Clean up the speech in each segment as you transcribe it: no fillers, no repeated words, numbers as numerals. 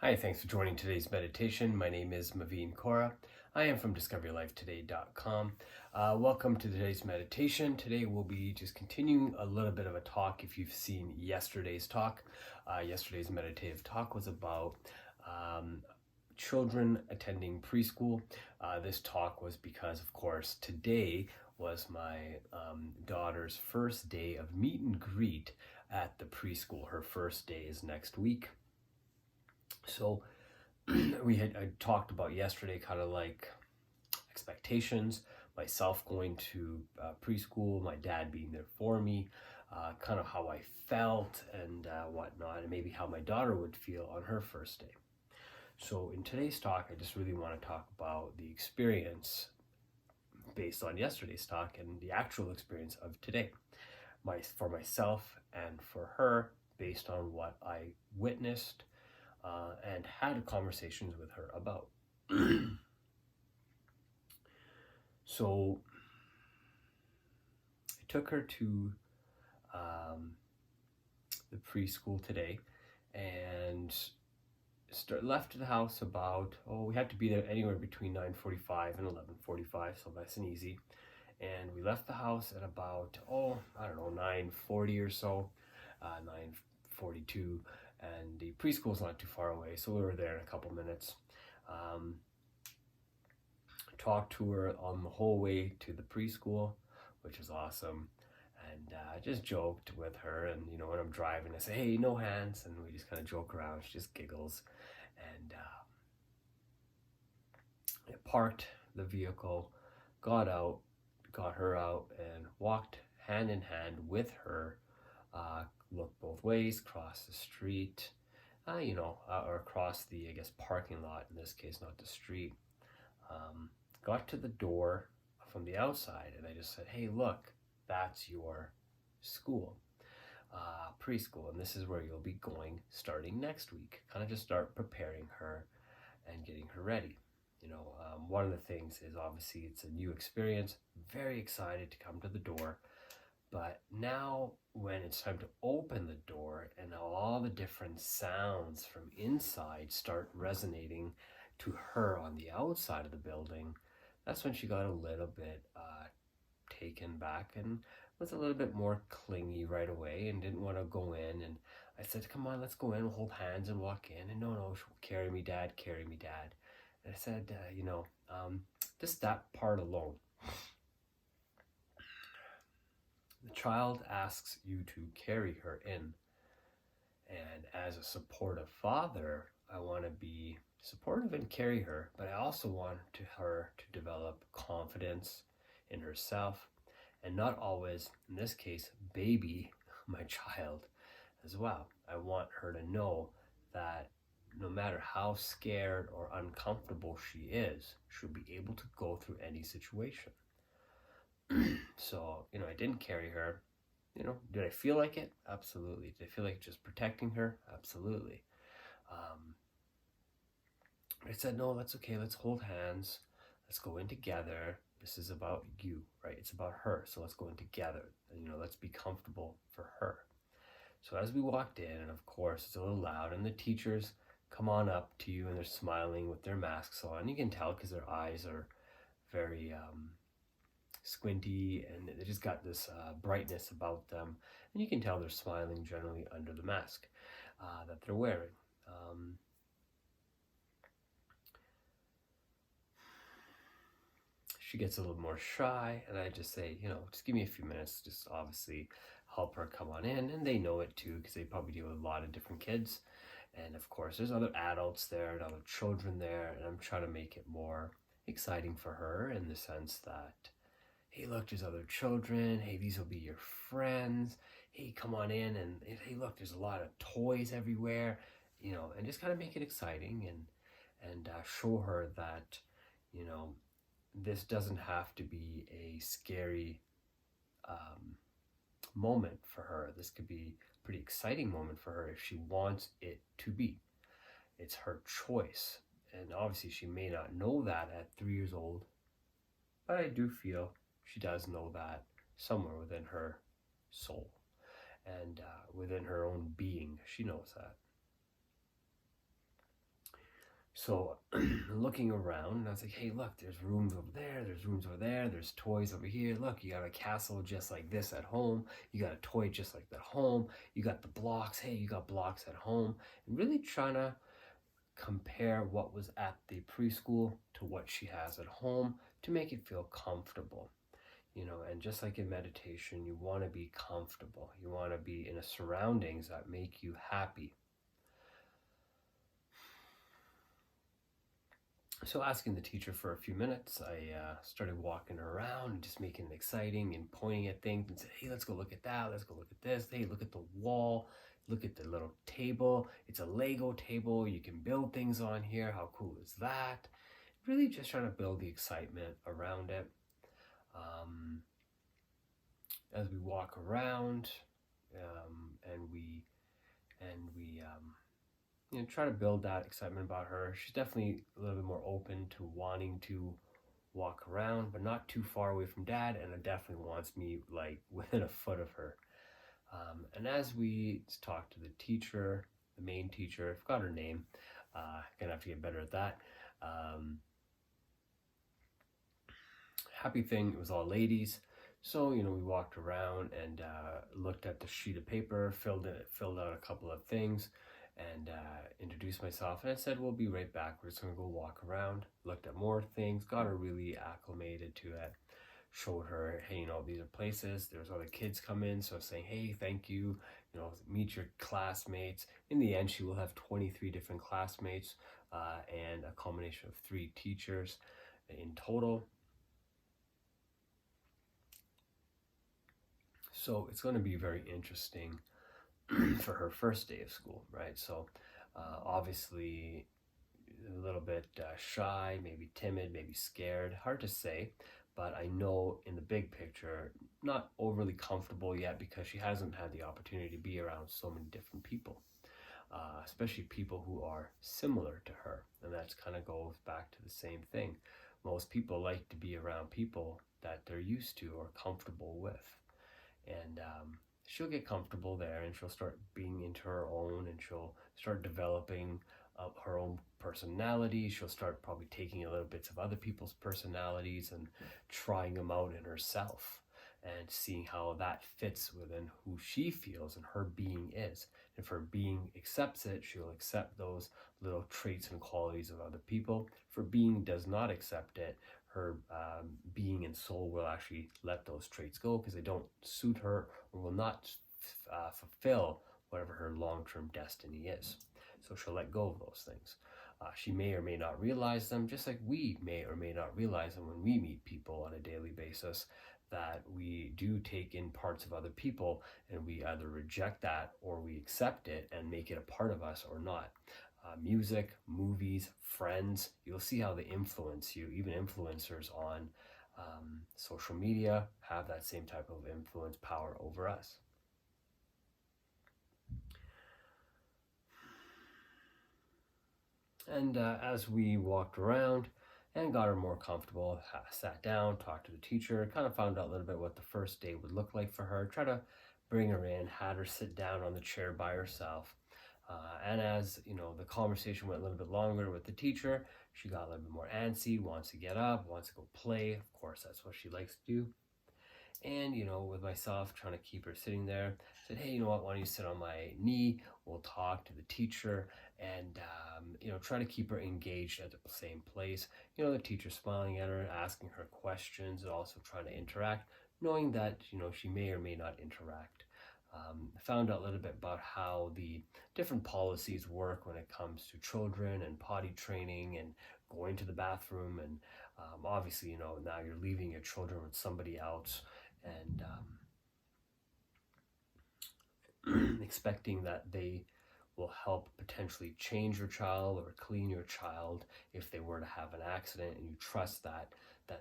Hi, thanks for joining today's meditation. My name is Maveen Kaura. I am from discoverylifetoday.com. Welcome to today's meditation. Today we'll be just continuing a little bit of a talk. If you've seen yesterday's talk, yesterday's meditative talk was about children attending preschool. This talk was because, of course, today was my daughter's first day of meet and greet at the preschool. Her first day is next week. So I talked about yesterday kind of like expectations, myself going to preschool, my dad being there for me, kind of how I felt and whatnot, and maybe how my daughter would feel on her first day. So in today's talk, I just really want to talk about the experience based on yesterday's talk and the actual experience of today, for myself and for her, based on what I witnessed and had conversations with her about. So I took her to the preschool today and left the house about, we had to be there anywhere between 9:45 and 11:45, so nice and easy. And we left the house at about, 9:40 or so, 9:42. And the preschool's not too far away, so we were there in a couple minutes. Talked to her on the whole way to the preschool, which was awesome. And I just joked with her, and when I'm driving, I say, "Hey, no hands," and we just kind of joke around. She just giggles, and I parked the vehicle, got her out, and walked hand in hand with her. Looked both ways, crossed the street, or across the, parking lot in this case, not the street. Got to the door from the outside, and I just said, "Hey, look, that's your school, preschool, and this is where you'll be going starting next week." Kind of just start preparing her and getting her ready. One of the things is obviously it's a new experience. Very excited to come to the door. But now when it's time to open the door and all the different sounds from inside start resonating to her on the outside of the building, that's when she got a little bit taken back and was a little bit more clingy right away and didn't want to go in. And I said, "Come on, let's go in, we'll hold hands and walk in." And no, carry me, Dad, carry me, Dad. And I said, just that part alone. The child asks you to carry her in. And as a supportive father, I want to be supportive and carry her, but I also want her to develop confidence in herself and not always, in this case, baby my child as well. I want her to know that no matter how scared or uncomfortable she is, she'll be able to go through any situation. So, I didn't carry her. Did I feel like it? Absolutely. Did I feel like just protecting her? Absolutely. I said, "No, that's okay. Let's hold hands. Let's go in together. This is about you, right? It's about her. So let's go in together. And, let's be comfortable for her." So as we walked in, and of course it's a little loud, and the teachers come on up to you and they're smiling with their masks on. You can tell because their eyes are very squinty, and they just got this brightness about them, and you can tell they're smiling generally under the mask that they're wearing. She gets a little more shy, and I just say, just give me a few minutes, just obviously help her come on in. And they know it too, because they probably deal with a lot of different kids. And of course, there's other adults there and other children there, and I'm trying to make it more exciting for her in the sense that, "Hey, look, there's other children. Hey, these will be your friends. Hey, come on in, and hey, look, there's a lot of toys everywhere," and just kind of make it exciting and show her that, this doesn't have to be a scary moment for her. This could be a pretty exciting moment for her if she wants it to be. It's her choice. And obviously she may not know that at 3 years old, but I do feel she does know that somewhere within her soul and within her own being. She knows that. So looking around, I was like, hey, look, there's rooms over there, there's rooms over there, there's toys over here. Look, you got a castle just like this at home. You got a toy just like that at home. You got the blocks. Hey, you got blocks at home. And really trying to compare what was at the preschool to what she has at home to make it feel comfortable. And just like in meditation, you want to be comfortable. You want to be in a surroundings that make you happy. So asking the teacher for a few minutes, I started walking around and just making it exciting and pointing at things and said, hey, let's go look at that. Let's go look at this. Hey, look at the wall. Look at the little table. It's a Lego table. You can build things on here. How cool is that? Really just trying to build the excitement around it. As we walk around and we try to build that excitement about her. She's definitely a little bit more open to wanting to walk around, but not too far away from Dad, and it definitely wants me like within a foot of her. And as we talk to the teacher, the main teacher, I forgot her name, gonna have to get better at that. Happy thing, it was all ladies. So, we walked around and looked at the sheet of paper, filled out a couple of things, and introduced myself. And I said, we'll be right back. We're just going to go walk around. Looked at more things, got her really acclimated to it. Showed her, hey, these are places. There's other kids come in. So saying, hey, thank you. Meet your classmates. In the end, she will have 23 different classmates and a combination of 3 teachers in total. So it's going to be very interesting for her first day of school, right? So obviously a little bit shy, maybe timid, maybe scared, hard to say, but I know in the big picture, not overly comfortable yet because she hasn't had the opportunity to be around so many different people, especially people who are similar to her. And that kind of goes back to the same thing. Most people like to be around people that they're used to or comfortable with. And she'll get comfortable there and she'll start being into her own and she'll start developing her own personality. She'll start probably taking a little bits of other people's personalities and trying them out in herself and seeing how that fits within who she feels and her being is. If her being accepts it, she'll accept those little traits and qualities of other people. If her being does not accept it, her being and soul will actually let those traits go because they don't suit her or will not fulfill whatever her long-term destiny is. So she'll let go of those things. She may or may not realize them, just like we may or may not realize them when we meet people on a daily basis, that we do take in parts of other people and we either reject that or we accept it and make it a part of us or not. Music, movies, friends, you'll see how they influence you. Even influencers on social media have that same type of influence power over us. And as we walked around and got her more comfortable, sat down, talked to the teacher, kind of found out a little bit what the first day would look like for her, try to bring her in, had her sit down on the chair by herself. And as the conversation went a little bit longer with the teacher, she got a little bit more antsy, wants to get up, wants to go play. Of course, that's what she likes to do. And with myself trying to keep her sitting there, said, hey, why don't you sit on my knee? We'll talk to the teacher and try to keep her engaged at the same place. The teacher smiling at her, asking her questions, and also trying to interact, knowing that she may or may not interact. Found out a little bit about how the different policies work when it comes to children and potty training and going to the bathroom. And obviously, now you're leaving your children with somebody else and expecting that they will help potentially change your child or clean your child if they were to have an accident, and you trust that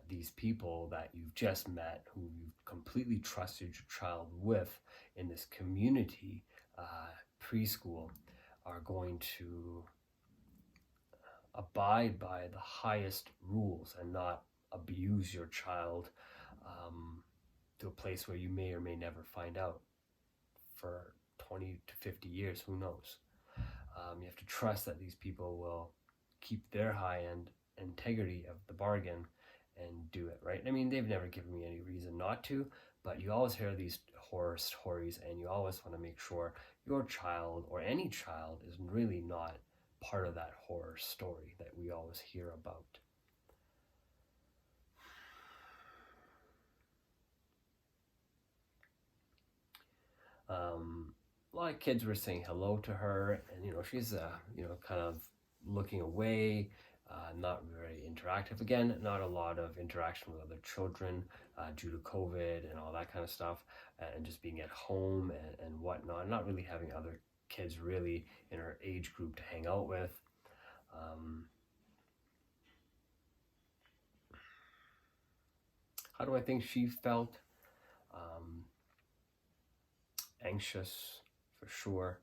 these people that you've just met, who you've completely trusted your child with in this community preschool, are going to abide by the highest rules and not abuse your child to a place where you may or may never find out for 20 to 50 years, who knows. You have to trust that these people will keep their high-end integrity of the bargain and do it, right? I mean, they've never given me any reason not to, but you always hear these horror stories, and you always want to make sure your child or any child is really not part of that horror story that we always hear about. A lot of kids were saying hello to her, and she's kind of looking away, not very interactive. Again, not a lot of interaction with other children due to COVID and all that kind of stuff, and just being at home and whatnot, not really having other kids really in her age group to hang out with. How do I think she felt? Anxious, for sure.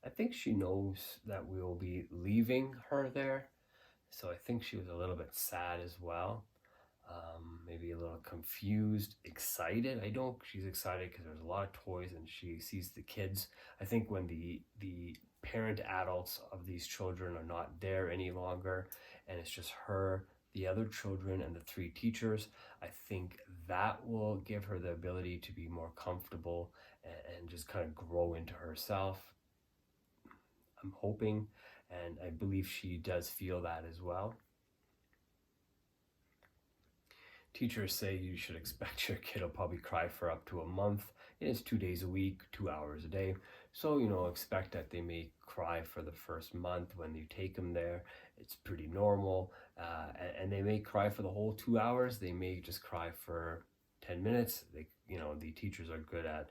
I think she knows that we will be leaving her there, so I think she was a little bit sad as well. Maybe a little confused, excited. I know she's excited because there's a lot of toys and she sees the kids. I think when the parent adults of these children are not there any longer and it's just her, the other children, and the 3 teachers, I think that will give her the ability to be more comfortable and just kind of grow into herself. I'm hoping, and I believe she does feel that as well. Teachers say you should expect your kid will probably cry for up to a month. It is 2 days a week, 2 hours a day. So, expect that they may cry for the first month when you take them there. It's pretty normal. And they may cry for the whole 2 hours. They may just cry for 10 minutes. The teachers are good at,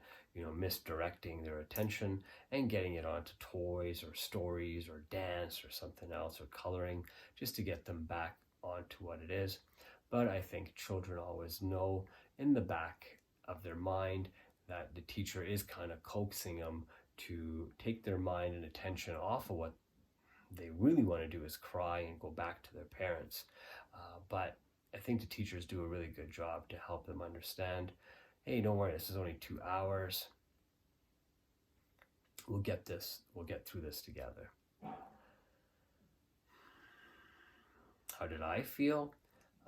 misdirecting their attention and getting it onto toys or stories or dance or something else or coloring, just to get them back onto what it is. But I think children always know in the back of their mind that the teacher is kind of coaxing them to take their mind and attention off of what they really want to do, is cry and go back to their parents. But I think the teachers do a really good job to help them understand, hey, don't worry, this is only 2 hours. We'll get through this together. How did I feel?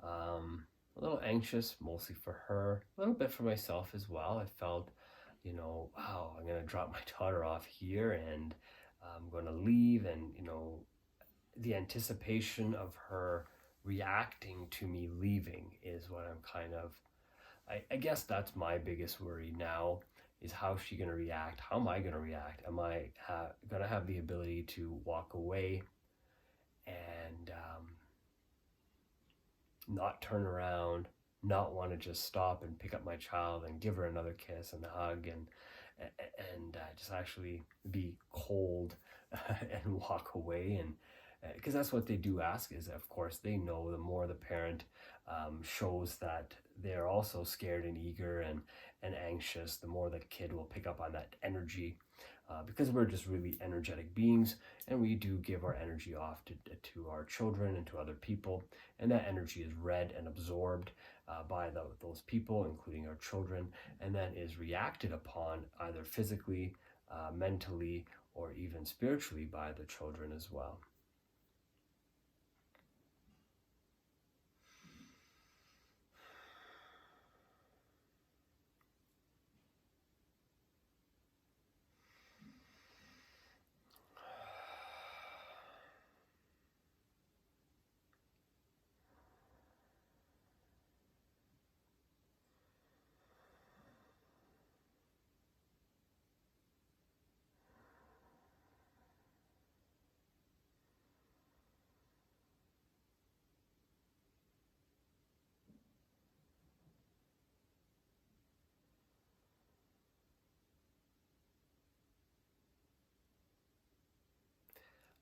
A little anxious, mostly for her, a little bit for myself as well. I felt, wow, I'm going to drop my daughter off here and I'm going to leave. And, the anticipation of her reacting to me leaving is what I'm kind of, I guess that's my biggest worry now, is how's she going to react? How am I going to react? Am I going to have the ability to walk away and not turn around, not want to just stop and pick up my child and give her another kiss and hug and just actually be cold and walk away? And because that's what they do ask, is of course they know the more the parent shows that they're also scared and eager and anxious, the more the kid will pick up on that energy, because we're just really energetic beings, and we do give our energy off to our children and to other people, and that energy is read and absorbed by those people, including our children, and that is reacted upon either physically, mentally, or even spiritually by the children as well.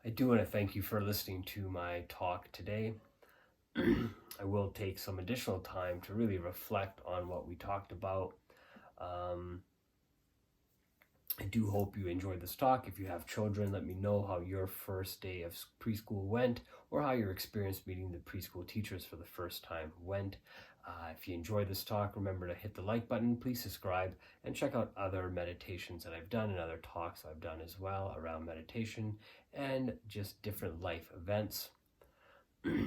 I do want to thank you for listening to my talk today. I will take some additional time to really reflect on what we talked about. I do hope you enjoyed this talk. If you have children, let me know how your first day of preschool went, or how your experience meeting the preschool teachers for the first time went. If you enjoyed this talk, remember to hit the like button, please subscribe, and check out other meditations that I've done and other talks I've done as well around meditation and just different life events.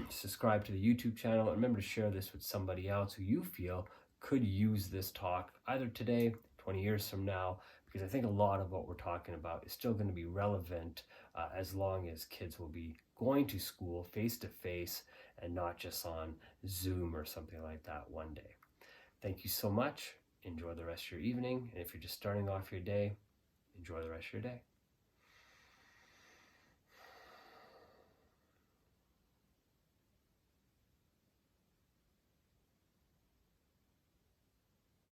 Subscribe to the YouTube channel, and remember to share this with somebody else who you feel could use this talk either today, 20 years from now, because I think a lot of what we're talking about is still going to be relevant as long as kids will be going to school face to face and not just on Zoom or something like that one day. Thank you so much. Enjoy the rest of your evening. And if you're just starting off your day, enjoy the rest of your day.